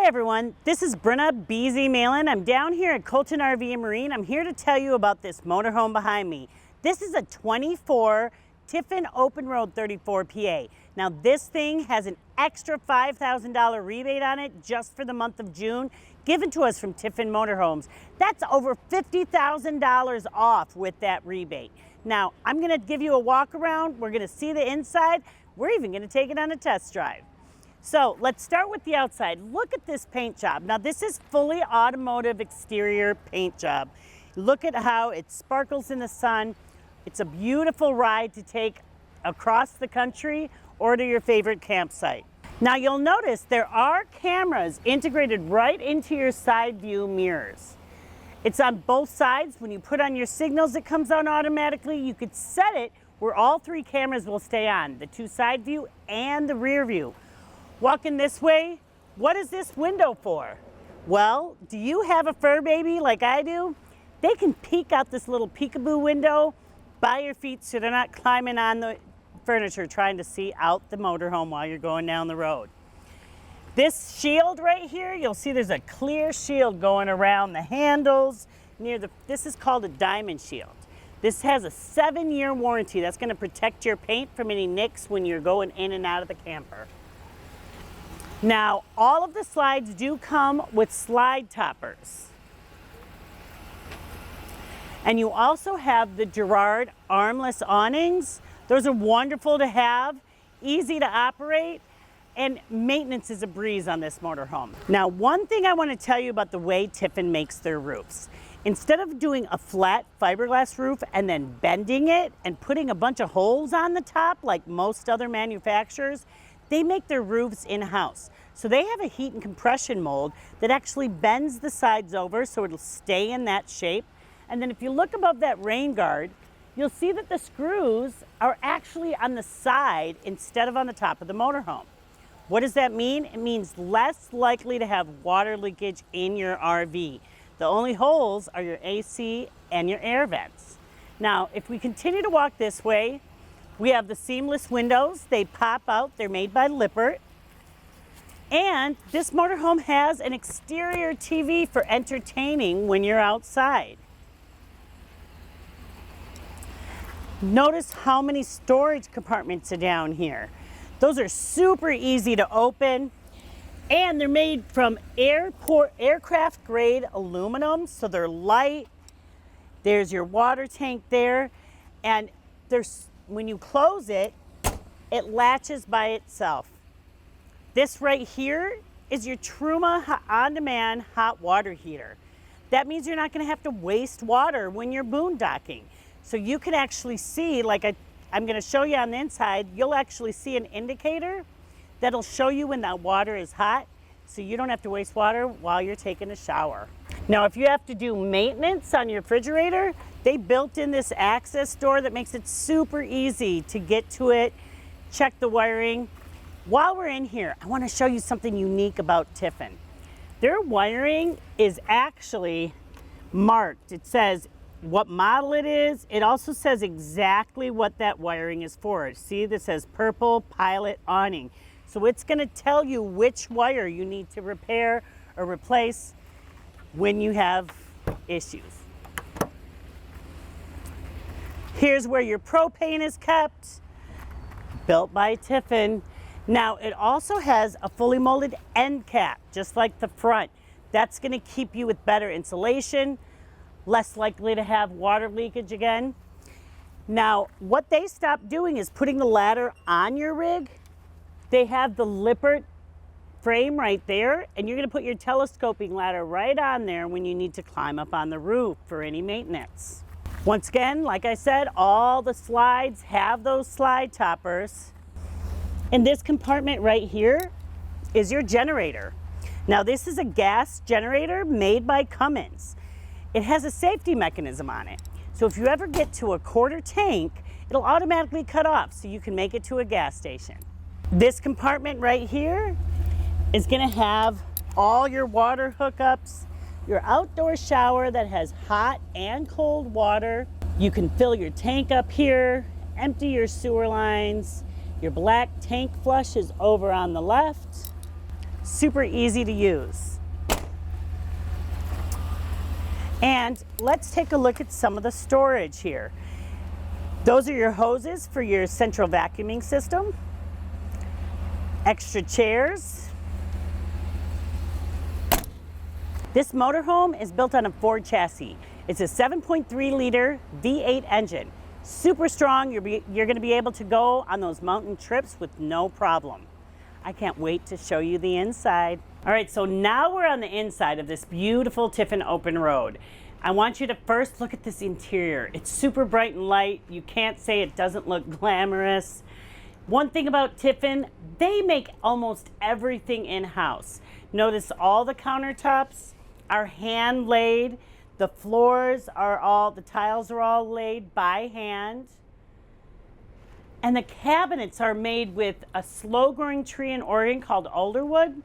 Hi everyone, this is Brenna BZ Malin. I'm down here at Colton RV and Marine. I'm here to tell you about this motorhome behind me. This is a 24 Tiffin open road 34 PA. Now this thing has an extra $5,000 rebate on it just for the month of June, given to us from Tiffin Motorhomes. That's over $50,000 off with that rebate. Now I'm gonna give you a walk around. We're gonna see the inside. We're even gonna take it on a test drive. So let's start with the outside. Look at this paint job. Now this is fully automotive exterior paint job. Look at how it sparkles in the sun. It's a beautiful ride to take across the country or to your favorite campsite. Now you'll notice there are cameras integrated right into your side view mirrors. It's on both sides. When you put on your signals, it comes on automatically. You could set it where all three cameras will stay on, the two side view and the rear view. Walking this way, what is this window for? Well, do you have a fur baby like I do? They can peek out this little peekaboo window by your feet so they're not climbing on the furniture trying to see out the motorhome while you're going down the road. This shield right here, you'll see there's a clear shield going around the handles near this is called a diamond shield. This has a 7-year warranty. That's going to protect your paint from any nicks when you're going in and out of the camper. Now, all of the slides do come with slide toppers. And you also have the Girard armless awnings. Those are wonderful to have, easy to operate, and maintenance is a breeze on this motorhome. Now, one thing I want to tell you about the way Tiffin makes their roofs. Instead of doing a flat fiberglass roof and then bending it and putting a bunch of holes on the top like most other manufacturers, they make their roofs in-house. So they have a heat and compression mold that actually bends the sides over so it'll stay in that shape. And then if you look above that rain guard, you'll see that the screws are actually on the side instead of on the top of the motorhome. What does that mean? It means less likely to have water leakage in your RV. The only holes are your AC and your air vents. Now, if we continue to walk this way, we have the seamless windows. They pop out. They're made by Lippert. And this motorhome has an exterior TV for entertaining when you're outside. Notice how many storage compartments are down here. Those are super easy to open. And they're made from aircraft grade aluminum, so they're light. There's your water tank there. And when you close it, it latches by itself. This right here is your Truma on-demand hot water heater. That means you're not going to have to waste water when you're boondocking. So you can actually see, like I'm going to show you on the inside, you'll actually see an indicator that'll show you when that water is hot, so you don't have to waste water while you're taking a shower. Now, if you have to do maintenance on your refrigerator, they built in this access door that makes it super easy to get to it, check the wiring. While we're in here, I want to show you something unique about Tiffin. Their wiring is actually marked. It says what model it is. It also says exactly what that wiring is for. See, this says purple pilot awning. So it's going to tell you which wire you need to repair or replace when you have issues. Here's where your propane is kept, built by Tiffin. Now, it also has a fully molded end cap, just like the front. That's going to keep you with better insulation, less likely to have water leakage again. Now, what they stopped doing is putting the ladder on your rig. They have the Lippert frame right there, and you're going to put your telescoping ladder right on there when you need to climb up on the roof for any maintenance. Once again, like I said, all the slides have those slide toppers. And this compartment right here is your generator. Now this is a gas generator made by Cummins. It has a safety mechanism on it. So if you ever get to a quarter tank, it'll automatically cut off so you can make it to a gas station. This compartment right here is gonna have all your water hookups, your outdoor shower that has hot and cold water. You can fill your tank up here, empty your sewer lines. Your black tank flush is over on the left. Super easy to use. And let's take a look at some of the storage here. Those are your hoses for your central vacuuming system. Extra chairs. This motorhome is built on a Ford chassis. It's a 7.3 liter V8 engine. Super strong. You're going to be able to go on those mountain trips with no problem. I can't wait to show you the inside. All right, so now we're on the inside of this beautiful Tiffin open road. I want you to first look at this interior. It's super bright and light. You can't say it doesn't look glamorous. One thing about Tiffin, they make almost everything in-house. Notice all the countertops are hand laid. The floors are all, the tiles are all laid by hand. And the cabinets are made with a slow-growing tree in Oregon called alderwood.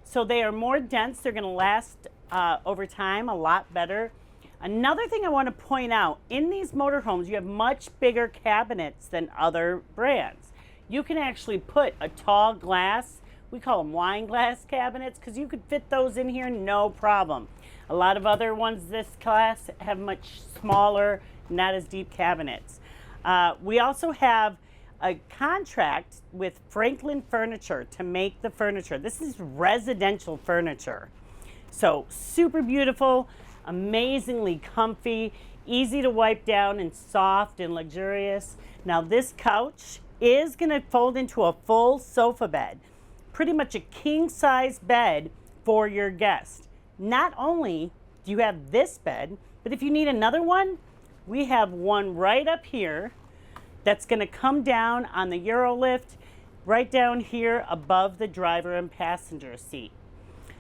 So they are more dense. They're gonna last over time a lot better. Another thing I want to point out, in these motorhomes, you have much bigger cabinets than other brands. You can actually put a tall glass, we call them wine glass cabinets, because you could fit those in here no problem. A lot of other ones this class have much smaller, not as deep cabinets. We also have a contract with Franklin Furniture to make the furniture. This is residential furniture. So super beautiful, amazingly comfy, easy to wipe down, and soft and luxurious. Now this couch is going to fold into a full sofa bed, pretty much a king size bed for your guest. Not only do you have this bed, but if you need another one, we have one right up here that's going to come down on the Eurolift right down here above the driver and passenger seat.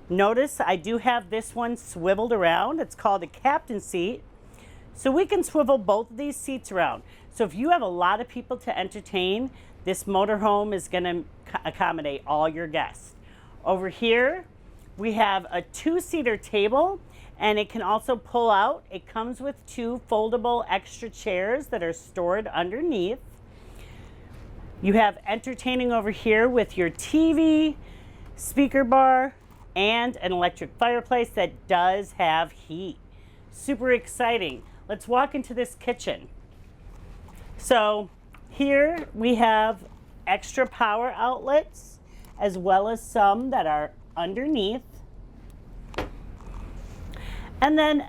Notice I do have this one swiveled around. It's called a captain seat. So we can swivel both of these seats around. So if you have a lot of people to entertain, this motorhome is going to accommodate all your guests. Over here, we have a 2-seater table, and it can also pull out. It comes with 2 foldable extra chairs that are stored underneath. You have entertaining over here with your TV, speaker bar, and an electric fireplace that does have heat. Super exciting. Let's walk into this kitchen. So here we have extra power outlets, as well as some that are underneath. And then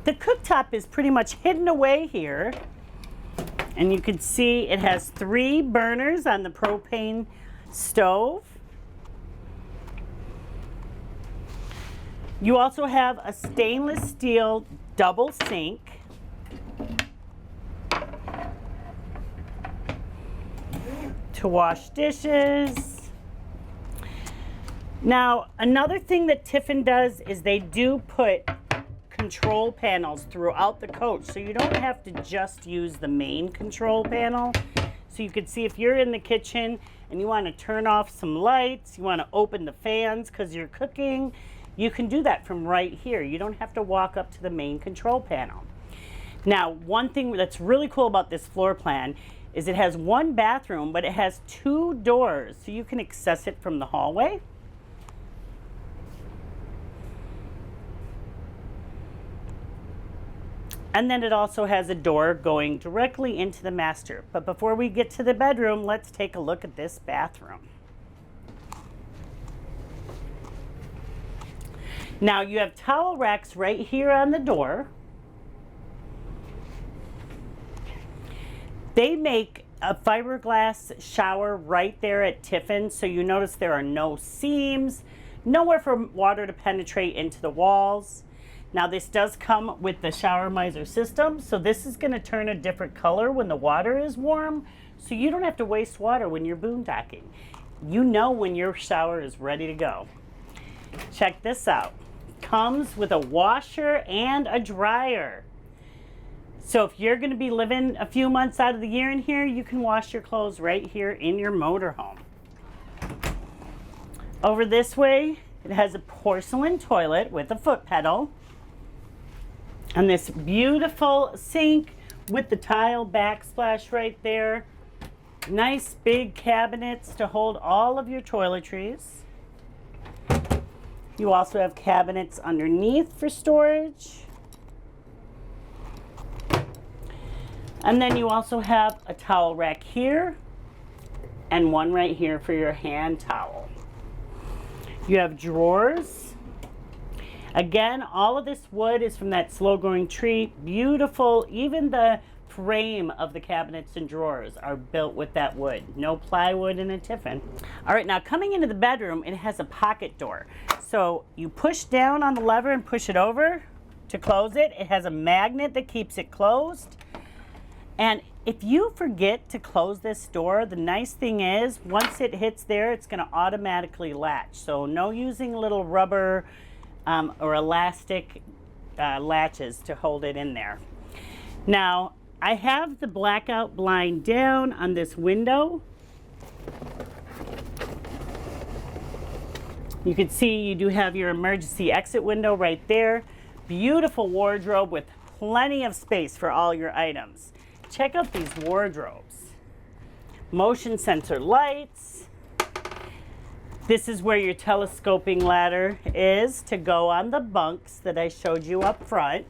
the cooktop is pretty much hidden away here. And you can see it has 3 burners on the propane stove. You also have a stainless steel double sink. To wash dishes. Now, another thing that Tiffin does is they do put control panels throughout the coach, so you don't have to just use the main control panel. So you can see if you're in the kitchen and you want to turn off some lights, you want to open the fans because you're cooking, you can do that from right here. You don't have to walk up to the main control panel. Now, one thing that's really cool about this floor plan is it has 1 bathroom, but it has 2 doors, so you can access it from the hallway. And then it also has a door going directly into the master. But before we get to the bedroom, let's take a look at this bathroom. Now you have towel racks right here on the door. They make a fiberglass shower right there at Tiffin, so you notice there are no seams, nowhere for water to penetrate into the walls. Now this does come with the shower miser system, so this is going to turn a different color when the water is warm, so you don't have to waste water when you're boondocking. You know when your shower is ready to go. Check this out. Comes with a washer and a dryer. So if you're going to be living a few months out of the year in here, you can wash your clothes right here in your motorhome. Over this way, it has a porcelain toilet with a foot pedal. And this beautiful sink with the tile backsplash right there. Nice big cabinets to hold all of your toiletries. You also have cabinets underneath for storage. And then you also have a towel rack here and one right here for your hand towel. You have drawers. Again, all of this wood is from that slow growing tree. Beautiful. Even the frame of the cabinets and drawers are built with that wood. No plywood in a Tiffin. All right, now coming into the bedroom, it has a pocket door. So you push down on the lever and push it over to close it. It has a magnet that keeps it closed. And if you forget to close this door, the nice thing is once it hits there, it's going to automatically latch. So no using little rubber or elastic latches to hold it in there. Now, I have the blackout blind down on this window. You can see you do have your emergency exit window right there. Beautiful wardrobe with plenty of space for all your items. Check out these wardrobes. Motion sensor lights. This is where your telescoping ladder is to go on the bunks that I showed you up front.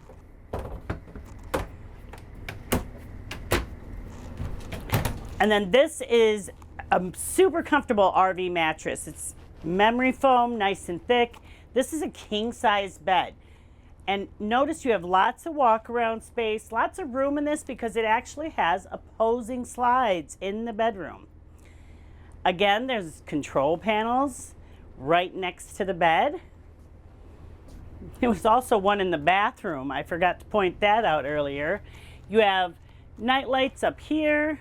And then this is a super comfortable RV mattress. It's memory foam, nice and thick. This is a king size bed. And notice you have lots of walk around space, lots of room in this because it actually has opposing slides in the bedroom. Again, there's control panels right next to the bed. There was also one in the bathroom. I forgot to point that out earlier. You have night lights up here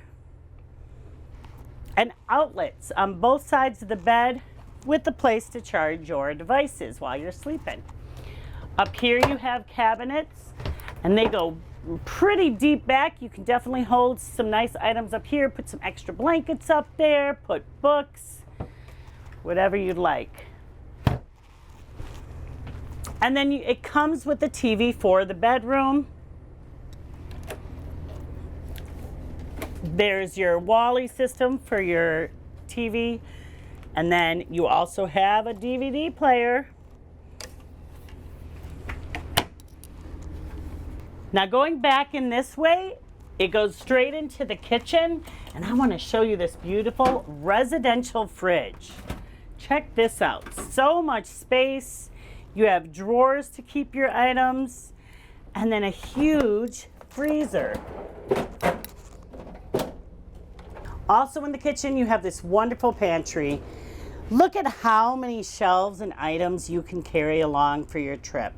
and outlets on both sides of the bed with a place to charge your devices while you're sleeping. Up here you have cabinets and they go pretty deep back. You can definitely hold some nice items up here, put some extra blankets up there, put books, whatever you'd like. And then it comes with the TV for the bedroom. There's your Wally system for your TV. And then you also have a DVD player. Now going back in this way, it goes straight into the kitchen. And I want to show you this beautiful residential fridge. Check this out. So much space. You have drawers to keep your items. And then a huge freezer. Also in the kitchen, you have this wonderful pantry. Look at how many shelves and items you can carry along for your trip.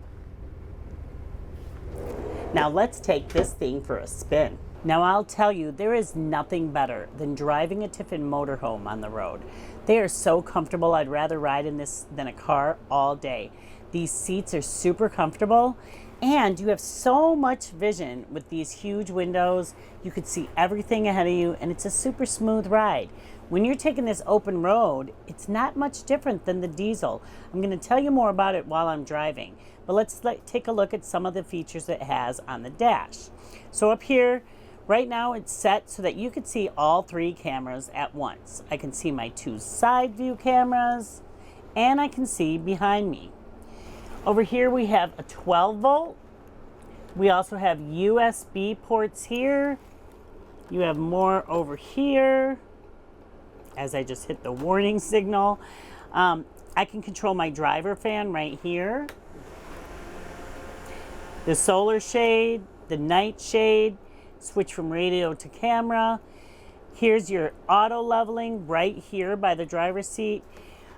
Now let's take this thing for a spin. Now I'll tell you, there is nothing better than driving a Tiffin motorhome on the road. They are so comfortable. I'd rather ride in this than a car all day. These seats are super comfortable. And you have so much vision with these huge windows. You could see everything ahead of you, and it's a super smooth ride. When you're taking this open road, it's not much different than the diesel. I'm going to tell you more about it while I'm driving, but let's take a look at some of the features it has on the dash. So up here, right now it's set so that you can see all three cameras at once. I can see my two side view cameras, and I can see behind me. Over here we have a 12 volt. We also have USB ports here. You have more over here. As I just hit the warning signal. I can control my driver fan right here. The solar shade, the night shade, switch from radio to camera. Here's your auto leveling right here by the driver's seat.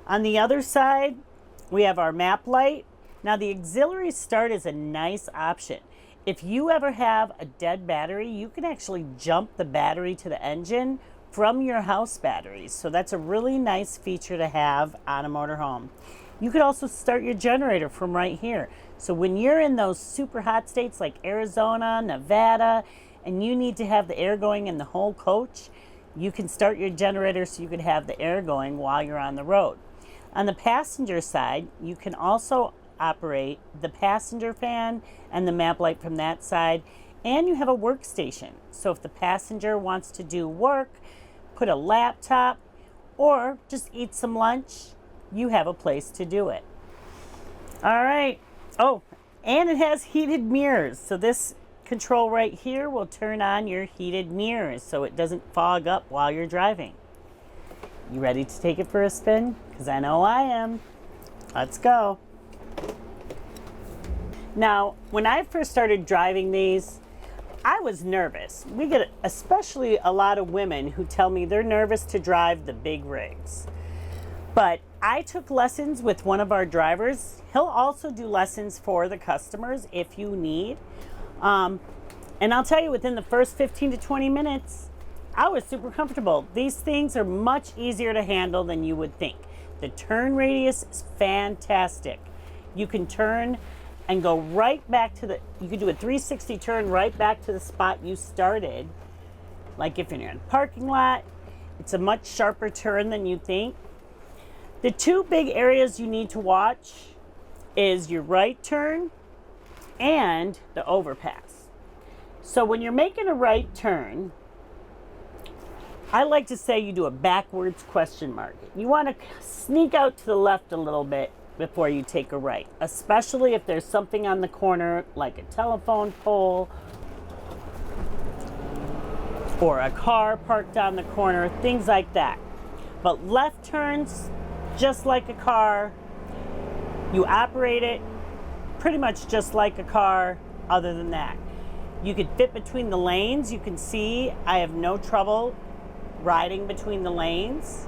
On the other side, we have our map light. Now the auxiliary start is a nice option. If you ever have a dead battery, you can actually jump the battery to the engine from your house batteries. So that's a really nice feature to have on a motorhome. You could also start your generator from right here. So when you're in those super hot states like Arizona, Nevada, and you need to have the air going in the whole coach, you can start your generator so you can have the air going while you're on the road. On the passenger side, you can also operate the passenger fan and the map light from that side, and you have a workstation. So if the passenger wants to do work, put a laptop, or just eat some lunch, you have a place to do it. All right. Oh, and it has heated mirrors. So this control right here will turn on your heated mirrors so it doesn't fog up while you're driving. You ready to take it for a spin? Because I know I am. Let's go. Now, when I first started driving these, I was nervous. We get especially a lot of women who tell me they're nervous to drive the big rigs. But I took lessons with one of our drivers. He'll also do lessons for the customers if you need. And I'll tell you, within the first 15 to 20 minutes, I was super comfortable. These things are much easier to handle than you would think. The turn radius is fantastic. You can turn and go right back to you can do a 360 turn right back to the spot you started. Like if you're in a parking lot, it's a much sharper turn than you think. The two big areas you need to watch is your right turn and the overpass. So when you're making a right turn, I like to say you do a backwards question mark. You want to sneak out to the left a little bit before you take a right, especially if there's something on the corner like a telephone pole or a car parked on the corner, things like that. But left turns, just like a car, you operate it pretty much just like a car. Other than that, you could fit between the lanes. You can see I have no trouble riding between the lanes.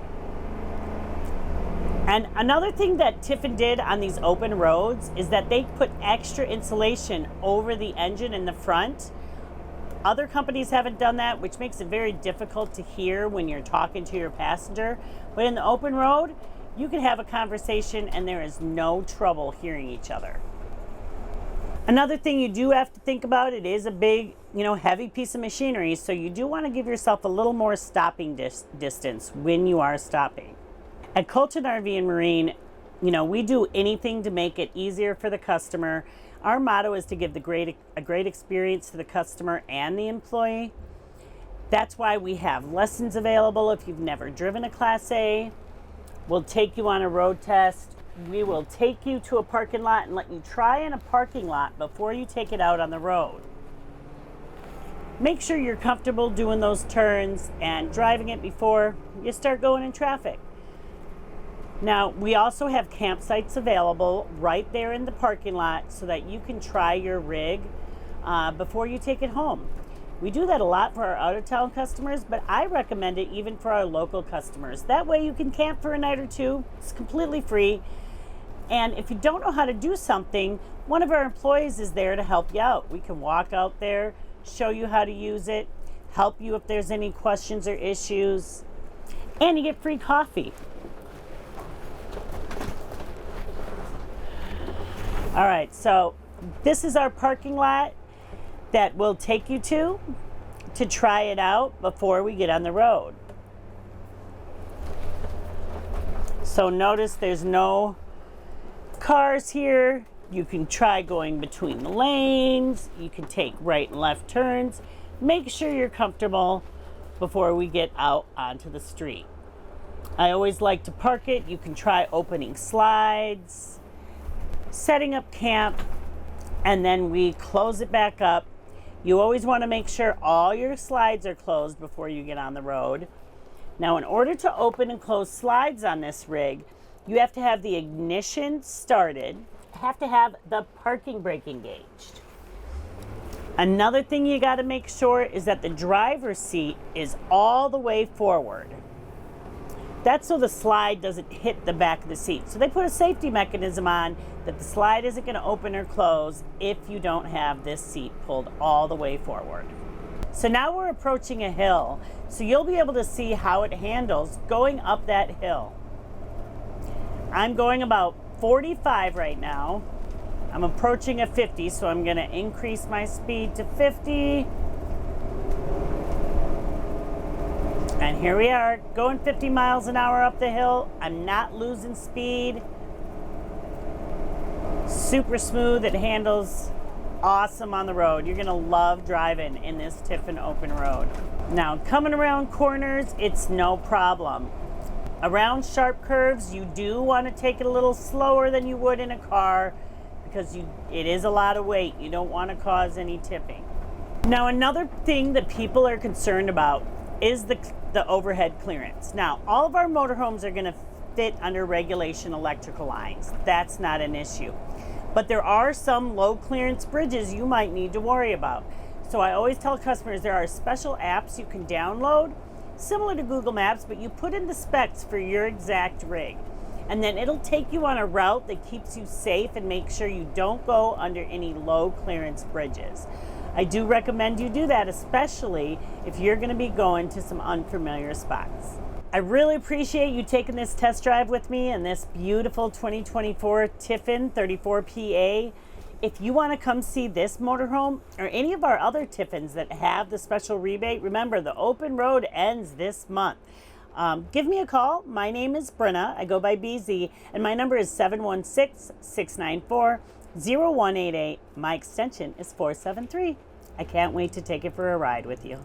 And another thing that Tiffin did on these open roads is that they put extra insulation over the engine in the front. Other companies haven't done that, which makes it very difficult to hear when you're talking to your passenger. But in the open road, you can have a conversation and there is no trouble hearing each other. Another thing you do have to think about, it is a big, heavy piece of machinery, so you do want to give yourself a little more stopping distance when you are stopping. At Colton RV and Marine, we do anything to make it easier for the customer. Our motto is to give a great experience to the customer and the employee. That's why we have lessons available if you've never driven a Class A. We'll take you on a road test. We will take you to a parking lot and let you try in a parking lot before you take it out on the road. Make sure you're comfortable doing those turns and driving it before you start going in traffic. Now, we also have campsites available right there in the parking lot so that you can try your rig before you take it home. We do that a lot for our out-of-town customers, but I recommend it even for our local customers. That way you can camp for a night or two. It's completely free. And if you don't know how to do something, one of our employees is there to help you out. We can walk out there, show you how to use it, help you if there's any questions or issues, and you get free coffee. All right, so this is our parking lot that we'll take you to try it out before we get on the road. So notice there's no cars here. You can try going between the lanes. You can take right and left turns. Make sure you're comfortable before we get out onto the street. I always like to park it. You can try opening slides, setting up camp, and then we close it back up. You always want to make sure all your slides are closed before you get on the road. Now, in order to open and close slides on this rig, you have to have the ignition started, have to have the parking brake engaged. Another thing you got to make sure is that the driver's seat is all the way forward. That's so the slide doesn't hit the back of the seat. So they put a safety mechanism on that the slide isn't going to open or close if you don't have this seat pulled all the way forward. So now we're approaching a hill, so you'll be able to see how it handles going up that hill. I'm going about 45 right now. I'm approaching a 50, so I'm going to increase my speed to 50. And here we are, going 50 miles an hour up the hill. I'm not losing speed. Super smooth, it handles awesome on the road. You're gonna love driving in this Tiffin open road. Now, coming around corners, it's no problem. Around sharp curves, you do want to take it a little slower than you would in a car because it is a lot of weight. You don't want to cause any tipping. Now, another thing that people are concerned about is the overhead clearance. Now, all of our motorhomes are going to fit under regulation electrical lines. That's not an issue. But there are some low clearance bridges you might need to worry about. So I always tell customers there are special apps you can download, similar to Google Maps, but you put in the specs for your exact rig. And then it'll take you on a route that keeps you safe and make sure you don't go under any low clearance bridges. I do recommend you do that, especially if you're going to be going to some unfamiliar spots. I really appreciate you taking this test drive with me in this beautiful 2024 Tiffin 34PA. If you want to come see this motorhome or any of our other Tiffins that have the special rebate, remember the open road ends this month. Give me a call. My name is Brenna. I go by BZ, and my number is 716-694-0188. My extension is 473. I can't wait to take it for a ride with you.